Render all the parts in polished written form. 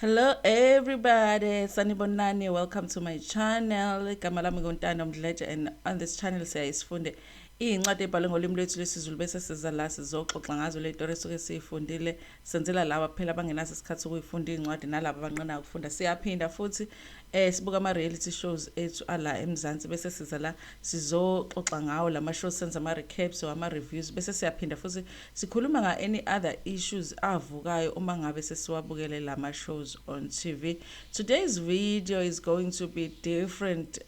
Hello everybody, Sanibonani, welcome to my channel. Igama lami nguNtando Mdletshe, and on this channel siyayifunde iy'ncwadi ebhalwe ngolimi lwethu lwesiZulu bese siza la sizoxoxa ngazo le nto esuke siyifundile. Senzela laba phela abangenaso isikhathi sokuyifunda iy'ncwadi nalabo abanqenayo ukufunda. Siyaphinda futhi sibuka ama-reality shows ethu ala eMzansi bese siza la sizoxoxa ngawo lama shows, senza ama-recaps or ama-reviews bese siyaphinda futhi sikhuluma nga-any other issues avukayo uma ngabe sesiwabukele lama shows on TV. Today's video is going to be different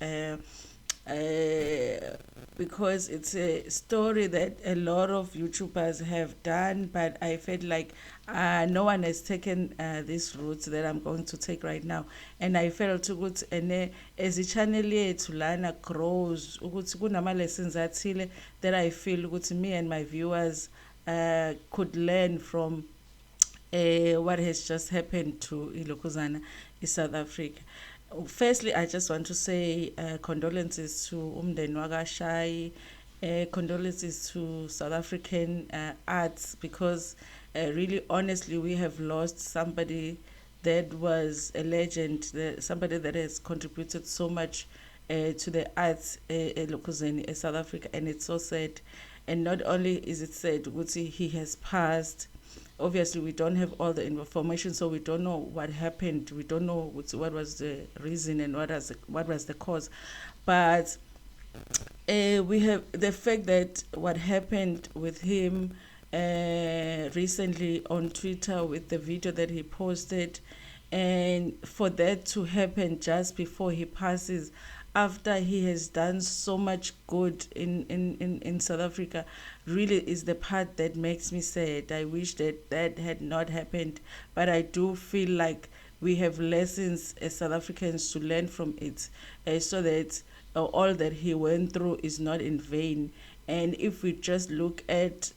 because it's a story that a lot of YouTubers have done, but I felt like no one has taken this route that I'm going to take right now, and I felt ukuthi as i-channel yethu lana grows ukuthi kunama lessons athile that I feel ukuthi me and my viewers could learn from what has just happened to Ilokuzana in South Africa. Firstly, I just want to say condolences to umndeni wakwaShai, condolences to South African arts, because really honestly we have lost somebody that was a legend, somebody that has contributed so much to the arts in South Africa, and it's so sad. And not only is it sad, he has passed. Obviously we don't have all the information, so we don't know what happened, we don't know what was the reason and what was the cause, but we have the fact that what happened with him recently on Twitter with the video that he posted, and for that to happen just before he passes, after he has done so much good in South Africa, really is the part that makes me sad. I wish that that had not happened, but I do feel like we have lessons as South Africans to learn from it, so that all that he went through is not in vain. And if we just look at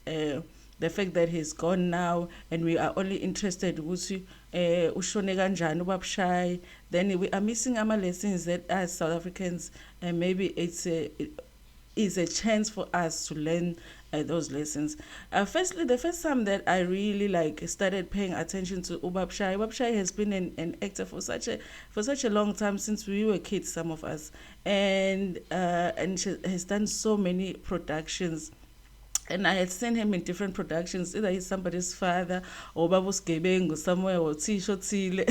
the fact that he's gone now, and we are only interested ukuthi ushone kanjani ubabshayi, then we are missing our lessons that as South Africans, and maybe it is a chance for us to learn those lessons. Firstly, the first time that I really started paying attention to Ubabshayi. Ubabshayi has been an actor for such a long time, since we were kids, some of us, and she has done so many productions. And I had seen him in different productions, either he's somebody's father or Babus Gebengu somewhere, or Tisho Tile.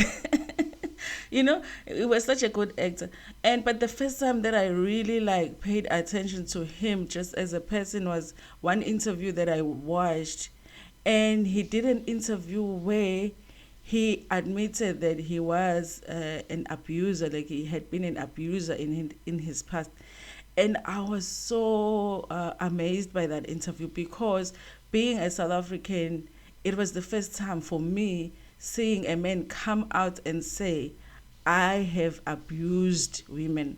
You know, he was such a good actor. But the first time that I really paid attention to him just as a person was one interview that I watched, and he did an interview where he admitted that he was an abuser, like he had been an abuser in his past. And I was so amazed by that interview, because being a South African, it was the first time for me seeing a man come out and say, I have abused women.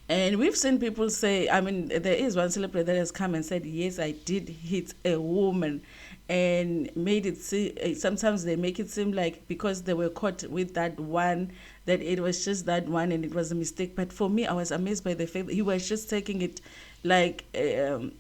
And we've seen people say, I mean, there is one celebrity that has come and said, yes, I did hit a woman, and made it seem, sometimes they make it seem like because they were caught with that one, that it was just that one and it was a mistake. But for me, I was amazed by the fact that he was just taking it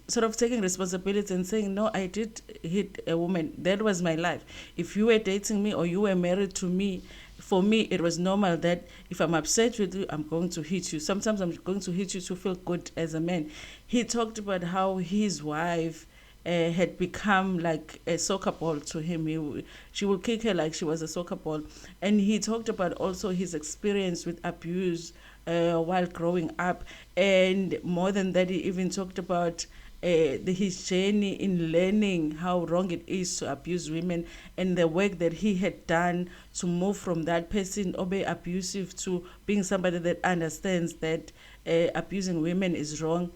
sort of taking responsibility and saying, no, I did hit a woman. That was my life. If you were dating me or you were married to me, for me, it was normal that if I'm upset with you, I'm going to hit you. Sometimes I'm going to hit you to feel good as a man. He talked about how his wife had become like a soccer ball to him. She would kick her like she was a soccer ball. And he talked about also his experience with abuse while growing up. And more than that, he even talked about his journey in learning how wrong it is to abuse women, and the work that he had done to move from that person or be abusive to being somebody that understands that abusing women is wrong.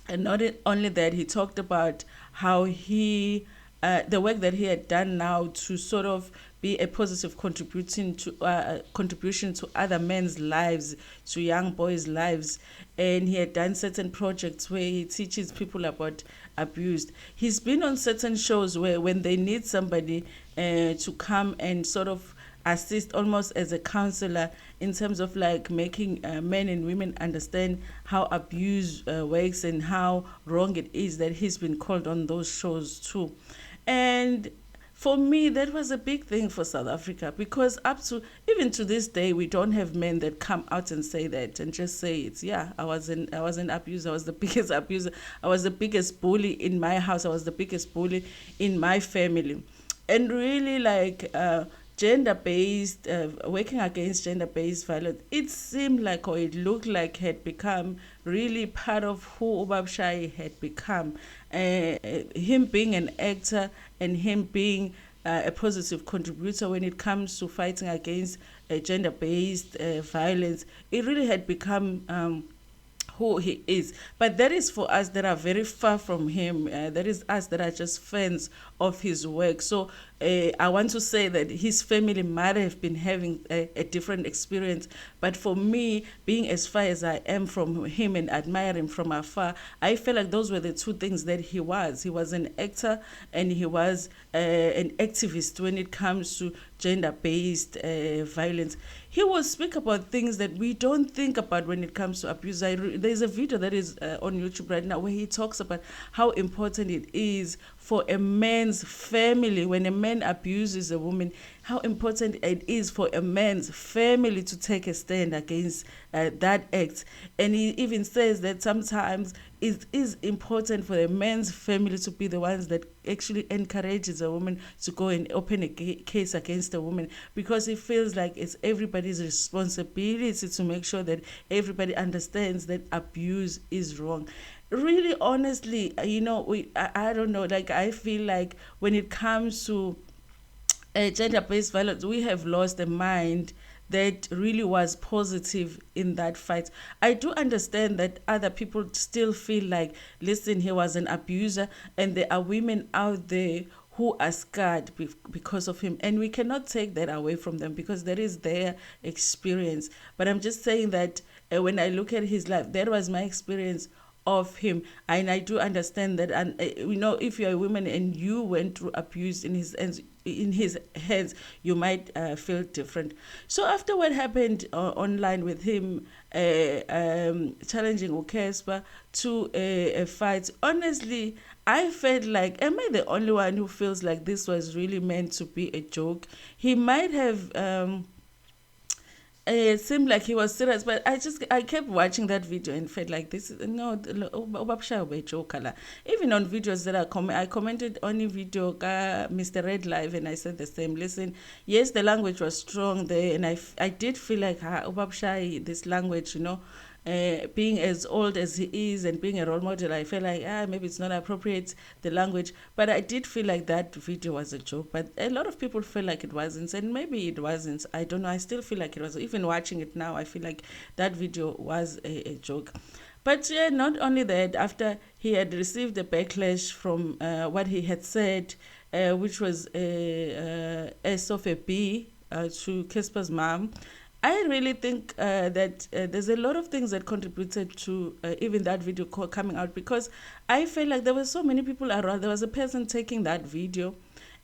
And not only that, he talked about how the work that he had done now to sort of be a positive contribution to other men's lives, to young boys' lives. And he had done certain projects where he teaches people about abuse. He's been on certain shows where when they need somebody to come and sort of assist almost as a counselor in terms of making men and women understand how abuse works and how wrong it is, that he's been called on those shows too. And for me, that was a big thing for South Africa, because up to even to this day, we don't have men that come out and say that and just say it's, yeah, I was an abuser, I was the biggest abuser, I was the biggest bully in my house, I was the biggest bully in my family. And really, like, gender-based, working against gender-based violence, it seemed like, or it looked like, had become really part of who Ubab Shai had become. Him being an actor and him being a positive contributor when it comes to fighting against gender-based violence, it really had become who he is. But that is for us that are very far from him. That is us that are just fans of his work. So I want to say that his family might have been having a different experience. But for me, being as far as I am from him and admiring from afar, I feel like those were the two things that he was. He was an actor and he was an activist when it comes to gender-based violence. He will speak about things that we don't think about when it comes to abuse. There's a video that is on YouTube right now where he talks about how important it is for a man's family, when a man abuses a woman, how important it is for a man's family to take a stand against that act. And he even says that sometimes it is important for a man's family to be the ones that actually encourages a woman to go and open a case against a woman, because he feels like it's everybody's responsibility to make sure that everybody understands that abuse is wrong. Really, honestly, I don't know, like, I feel like when it comes to gender-based violence, we have lost a mind that really was positive in that fight. I do understand that other people still feel like, listen, he was an abuser, and there are women out there who are scarred because of him, and we cannot take that away from them because that is their experience. But I'm just saying that when I look at his life, that was my experience of him, and I do understand that. And if you're a woman and you went through abuse in his hands, you might feel different. So after what happened online with him challenging Ukespa to a fight, honestly, I felt like, am I the only one who feels like this was really meant to be a joke? He might have it seemed like he was serious, but I kept watching that video and felt like, this is no Ubabsha ube joker la. Even on videos that I commented on a video Mr. Red Live, and I said the same. Listen, yes, the language was strong there, and I did feel like Ubabsha, this language, being as old as he is and being a role model, I feel like maybe it's not appropriate, the language. But I did feel like that video was a joke. But a lot of people feel like it wasn't, and maybe it wasn't. I don't know. I still feel like it was. Even watching it now, I feel like that video was a joke. But yeah, not only that, after he had received a backlash from what he had said, which was S of a B to Casper's mom, I really think that there's a lot of things that contributed to even that video coming out, because I felt like there were so many people around. There was a person taking that video,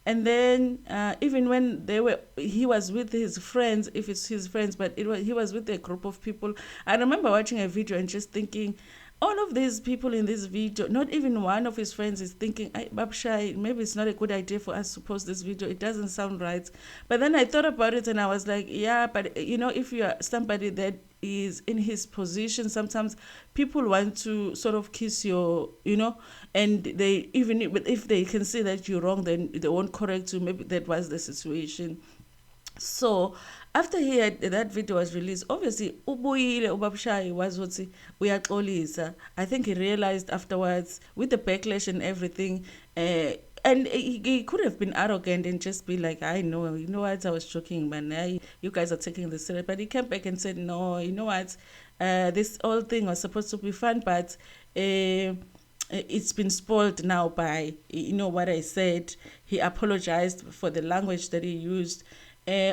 and then even when he was with his friends, if it's his friends, but he was with a group of people. I remember watching a video and just thinking, all of these people in this video, not even one of his friends is thinking, Babshai, maybe it's not a good idea for us to post this video. It doesn't sound right. But then I thought about it and I was like, yeah, but if you are somebody that is in his position, sometimes people want to sort of kiss your, and they, even if they can see that you're wrong, then they won't correct you. Maybe that was the situation. So after that video was released, obviously ubuyile ubabshayi was ukuthi uyaxolisa. I think he realized afterwards with the backlash and everything, and he could have been arrogant and just be like, I know, you know what, I was joking, man. You guys are taking this serious. But he came back and said, no, you know what, this whole thing was supposed to be fun, but it's been spoiled now by what I said. He apologized for the language that he used.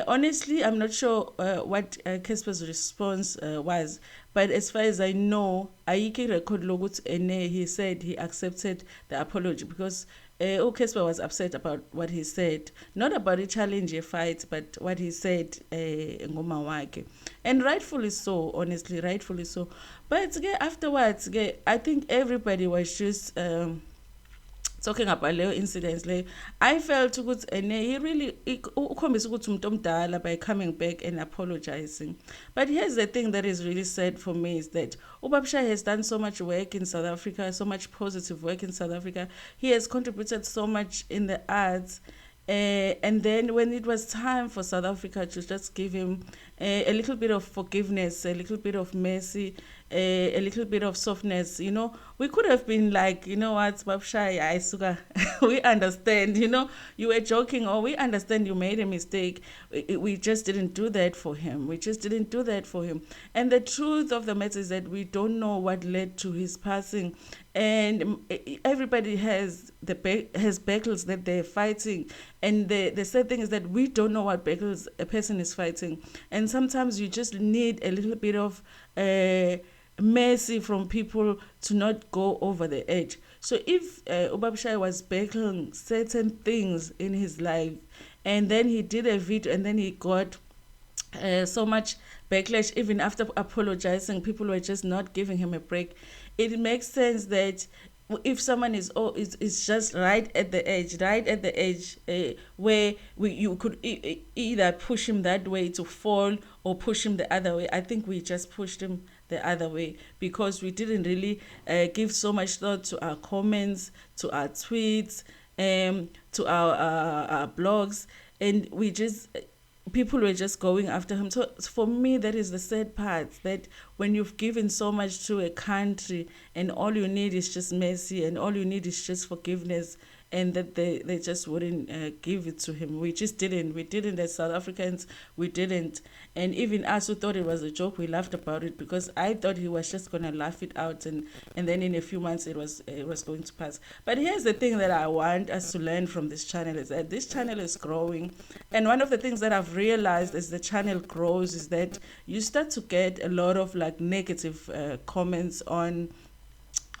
Honestly, I'm not sure what Casper's response was, but as far as I know, Aiki record logut ene, he said he accepted the apology because Casper was upset about what he said, not about a challenge a fight, but what he said ngoma wake, and rightfully so. Honestly, rightfully so. But afterwards, I think everybody was just talking about leyo incidents leyo, I felt ukuthi he really ukhombisa ukuthi umuntu omdala by coming back and apologizing. But here's the thing that is really sad for me is that Ubabsha has done so much work in South Africa, so much positive work in South Africa. He has contributed so much in the arts. And then when it was time for South Africa to just give him a little bit of forgiveness, a little bit of mercy, a little bit of softness, we could have been like, you know what, Babshai, Aisuga, we understand, you were joking, or we understand you made a mistake. We just didn't do that for him. We just didn't do that for him. And the truth of the matter is that we don't know what led to his passing. And everybody has battles that they're fighting. And the sad thing is that we don't know what battles a person is fighting. And sometimes you just need a little bit of mercy from people to not go over the edge. So if Ubabshai was battling certain things in his life, and then he did a video, and then he got so much backlash, even after apologizing, people were just not giving him a break. It makes sense that if someone is just right at the edge, where you could either push him that way to fall or push him the other way. I think we just pushed him the other way because we didn't really give so much thought to our comments, to our tweets, to our blogs, and we just people were just going after him. So for me, that is the sad part, that when you've given so much to a country and all you need is just mercy and all you need is just forgiveness, and that they just wouldn't give it to him. We just didn't. We didn't as South Africans. We didn't. And even us who thought it was a joke, we laughed about it because I thought he was just going to laugh it out, and then in a few months it was going to pass. But here's the thing that I want us to learn from this channel is that this channel is growing. And one of the things that I've realized as the channel grows is that you start to get a lot of like negative comments on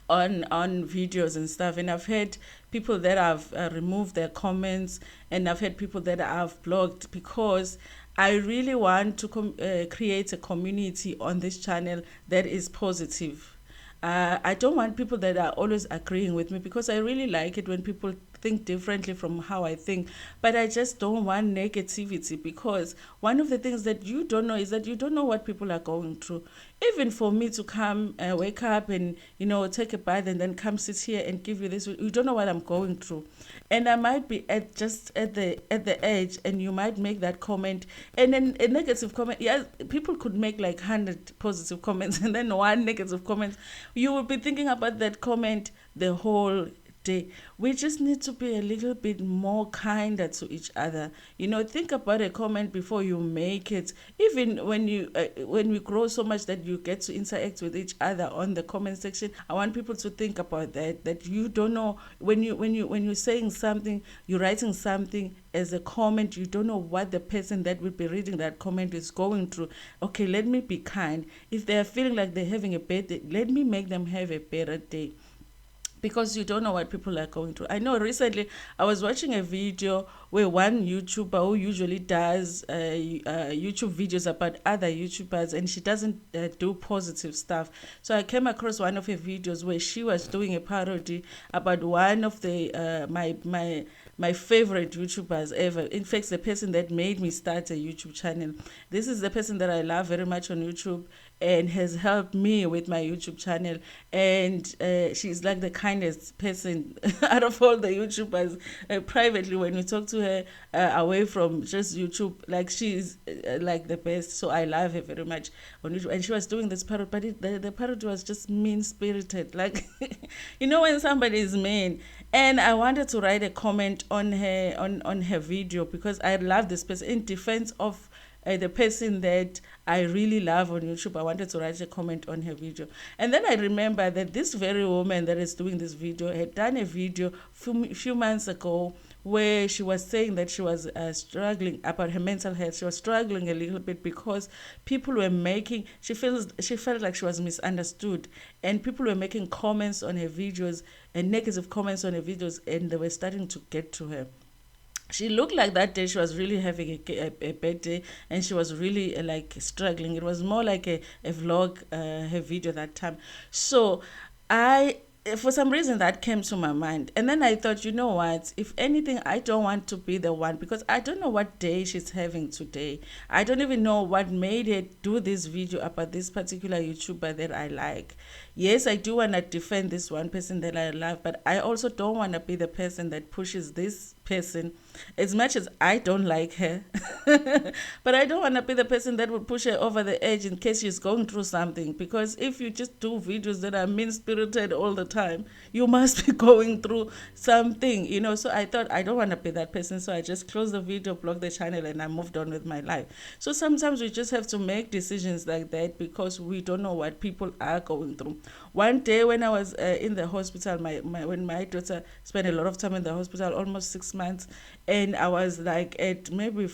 videos and stuff, and I've had people that have removed their comments, and I've had people that I've blocked because I really want to create a community on this channel that is positive. I don't want people that are always agreeing with me because I really like it when people think differently from how I think, but I just don't want negativity because one of the things that you don't know is that you don't know what people are going through. Even for me to come wake up and take a bath and then come sit here and give you this, you don't know what I'm going through, and I might be at the edge, and you might make that comment, and then a negative comment. Yeah, people could make like 100 positive comments and then one negative comment. You will be thinking about that comment the whole day. We just need to be a little bit more kinder to each other. Think about a comment before you make it. Even when we grow so much that you get to interact with each other on the comment section, I want people to think about that you don't know when you're saying something, you're writing something as a comment, you don't know what the person that will be reading that comment is going through. Okay, let me be kind. If they're feeling like they're having a bad day, let me make them have a better day, because you don't know what people are going through. I know recently I was watching a video where one YouTuber who usually does YouTube videos about other YouTubers, and she doesn't do positive stuff. So I came across one of her videos where she was doing a parody about one of the my favorite YouTubers ever. In fact, the person that made me start a YouTube channel. This is the person that I love very much on YouTube and has helped me with my YouTube channel. And she's like the kindest person out of all the YouTubers. Privately, when we talk to her away from just YouTube, like she's like the best. So I love her very much on YouTube. And she was doing this parody, but the parody was just mean-spirited. Like, when somebody is mean. And I wanted to write a comment on her video because I love this person. In defense of the person that I really love on YouTube, I wanted to write a comment on her video. And then I remember that this very woman that is doing this video had done a video few months ago where she was saying that she was struggling about her mental health. She was struggling a little bit because people were she felt like she was misunderstood, and people were making comments on her videos and negative comments on her videos, and they were starting to get to her. She looked like that day she was really having a bad day, and she was really like struggling. It was more like a vlog, her video that time. So I for some reason that came to my mind, and then I thought, you know what, if anything, I don't want to be the one, because I don't know what day she's having today. I don't even know what made her do this video about this particular YouTuber that I like. Yes, I do want to defend this one person that I love, but I also don't want to be the person that pushes this person, as much as I don't like her. But I don't want to be the person that would push her over the edge in case she's going through something. Because if you just do videos that are mean spirited all the time, you must be going through something, you know. So I thought, I don't want to be that person. So I just closed the video, blocked the channel, and I moved on with my life. So sometimes we just have to make decisions like that, because we don't know what people are going through. One day when I was in the hospital, when my daughter spent a lot of time in the hospital, almost 6 months, and I was like at maybe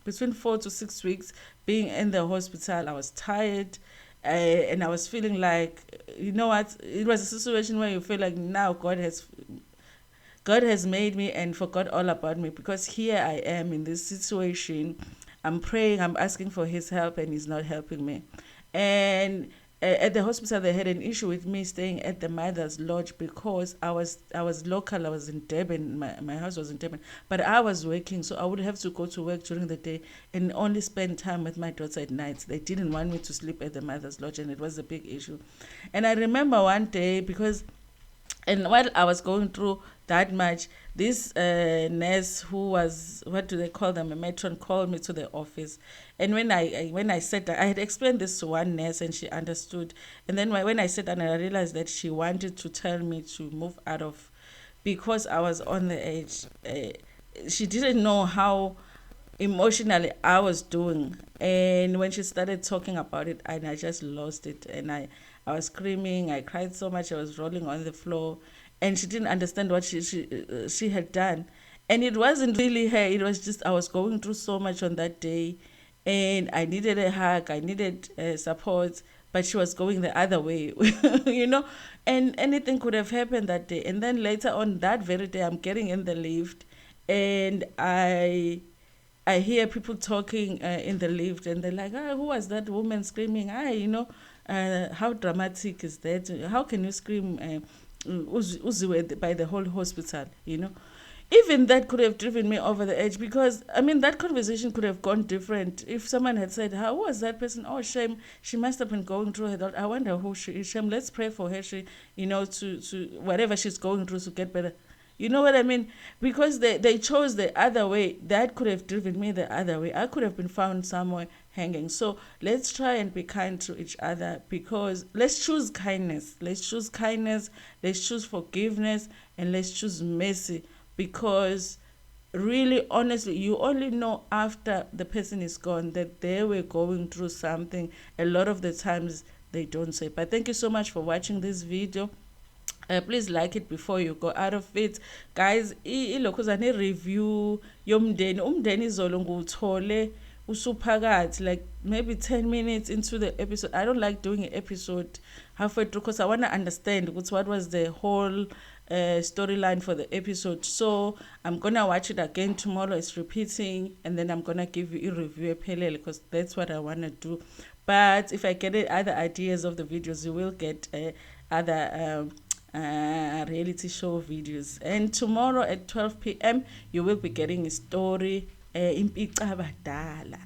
between 4 to 6 weeks being in the hospital. I was tired, and I was feeling like, you know what, it was a situation where you feel like now God has made me and forgot all about me, because here I am in this situation. I'm praying, I'm asking for his help, and he's not helping me. And at the hospital, they had an issue with me staying at the mother's lodge, because I was local. I was in Durban. My house was in Durban, but I was working, so I would have to go to work during the day and only spend time with my daughter at night. They didn't want me to sleep at the mother's lodge, and it was a big issue. And I remember one day, and while I was going through that much, this nurse, who was, what do they call them, a matron, called me to the office. And when I said that, I had explained this to one nurse, and she understood. And then when I said that, I realized that she wanted to tell me to move out of, because I was on the edge. She didn't know how emotionally I was doing. And when she started talking about it, and I just lost it. And I was screaming. I cried so much. I was rolling on the floor. And she didn't understand what she had done. And it wasn't really her. It was just, I was going through so much on that day. And I needed a hug. I needed support. But she was going the other way, you know. And anything could have happened that day. And then later on, that very day, I'm getting in the lift. And I hear people talking in the lift, and they're like, who was that woman screaming? How dramatic is that? How can you scream by the whole hospital, you know? Even that could have driven me over the edge, because, I mean, that conversation could have gone different if someone had said, how was that person? Oh, shame. She must have been going through her thought. I wonder who she is. Shame. Let's pray for her. To whatever she's going through to get better. You know what I mean? Because they chose the other way. That could have driven me the other way. I could have been found somewhere hanging. So let's try and be kind to each other, because let's choose kindness. Let's choose kindness. Let's choose forgiveness. And let's choose mercy. Because really, honestly, you only know after the person is gone that they were going through something. A lot of the times they don't say. But thank you so much for watching this video. Please like it before you go out of it, guys. Ilokhuzane review yomndeni. Umndeni izolo nguthole usuphakathi, like maybe 10 minutes into the episode. I don't like doing an episode halfway through, because I want to understand what was the whole storyline for the episode. So I'm gonna watch it again tomorrow. It's repeating, and then I'm gonna give you a review ephelele, because that's what I want to do. But if I get other ideas of the videos, you will get other reality show videos. And tomorrow at 12 p.m. you will be getting a story. Impicabadala.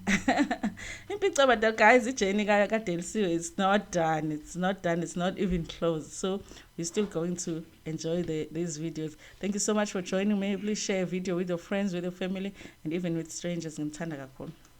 Impicabadala, guys, it's not done. It's not done. It's not even close. So we're still going to enjoy these videos. Thank you so much for joining me. Please share a video with your friends, with your family, and even with strangers.